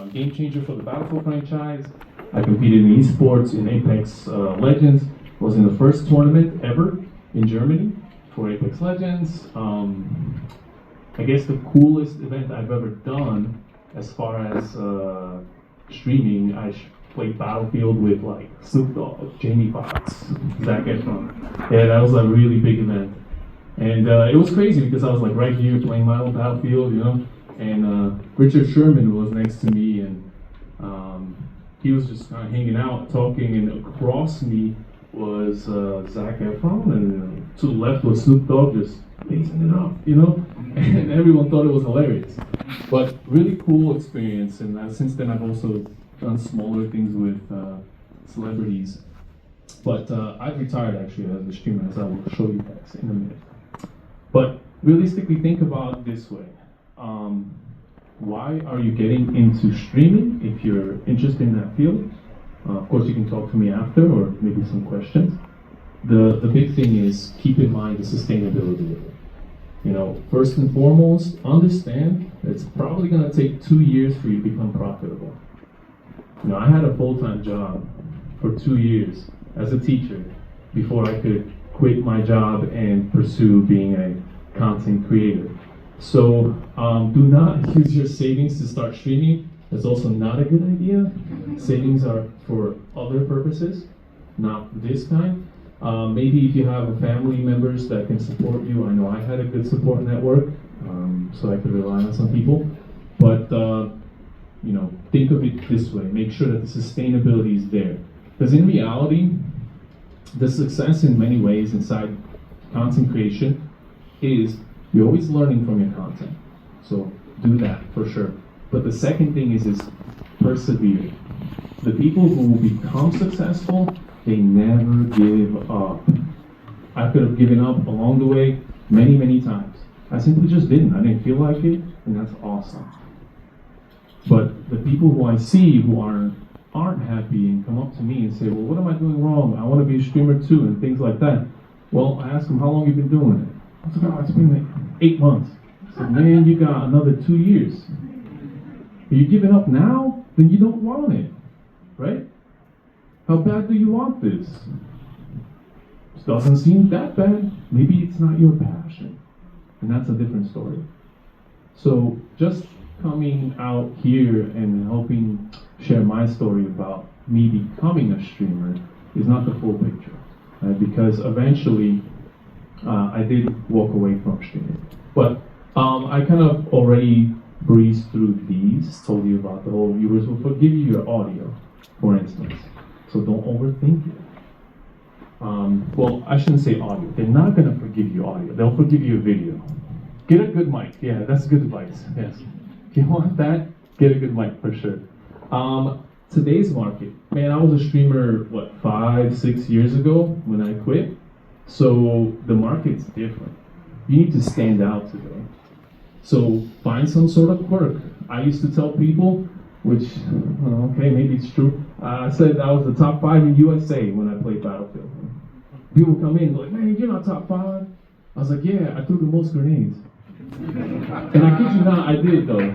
game changer for the Battlefield franchise. I competed in esports in Apex Legends. Was in the first tournament ever in Germany for Apex Legends. I guess the coolest event I've ever done as far as streaming, I played Battlefield with like Snoop Dogg, Jamie Foxx, Zac Efron. Yeah, that was a really big event. And it was crazy because I was like right here playing my own Battlefield, you know, and Richard Sherman was next to me, and he was just kind of hanging out, talking, and across me was Zac Efron, and to the left was Snoop Dogg just blazing it up, you know, and everyone thought it was hilarious. But really cool experience, and since then I've also done smaller things with celebrities. But I've retired actually as a streamer, as I will show you guys in a minute. But realistically, think about it this way. Why are you getting into streaming if you're interested in that field? Of course, you can talk to me after, or maybe some questions. The big thing is keep in mind the sustainability of it. You know, first and foremost, understand that it's probably going to take 2 years for you to become profitable. You know, I had a full-time job for 2 years as a teacher before I could quit my job and pursue being a content creator. So do not use your savings to start streaming. That's also not a good idea. Savings are for other purposes, not this kind. Maybe if you have family members that can support you. I know I had a good support network, so I could rely on some people. But you know, think of it this way. Make sure that the sustainability is there. Because in reality, the success in many ways inside content creation is you're always learning from your content. So do that for sure. But the second thing is persevere. The people who become successful, they never give up. I could have given up along the way many, many times. I simply just didn't. I didn't feel like it, and that's awesome. But the people who I see who aren't happy and come up to me and say, well, what am I doing wrong? I want to be a streamer too, and things like that. Well, I ask them, how long you been doing it? I said, oh, it's been like 8 months. I said, man, you got another 2 years. Are you giving up now? Then you don't want it, right? How bad do you want this? It doesn't seem that bad. Maybe it's not your passion. And that's a different story. So just coming out here and helping share my story about me becoming a streamer is not the full picture. Because eventually I did walk away from streaming. But I kind of already breezed through these, told you about the whole viewers will forgive you your audio, for instance. So don't overthink it. Well, I shouldn't say audio. They're not going to forgive you audio. They'll forgive you a video. Get a good mic. Yeah, that's good advice. Yes. If you want that, get a good mic for sure. Today's market, man, I was a streamer, 5, 6 years ago when I quit. So the market's different. You need to stand out today. So find some sort of quirk. I used to tell people, which, okay, maybe it's true. I said I was the top 5 in USA when I played Battlefield. People come in like, man, you're not top 5. I was like, yeah, I threw the most grenades. And I kid you not, I did though.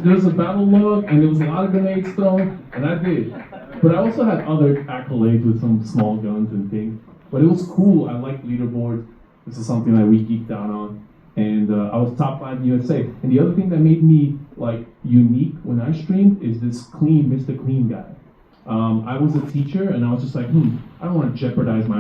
There's a battle log and there was a lot of grenades thrown, and I did. But I also had other accolades with some small guns and things. But it was cool. I liked leaderboards. This is something that we geeked out on. And I was top 5 in USA. And the other thing that made me like unique when I streamed is this clean, Mr. Clean guy. I was a teacher, and I was just like, I don't want to jeopardize my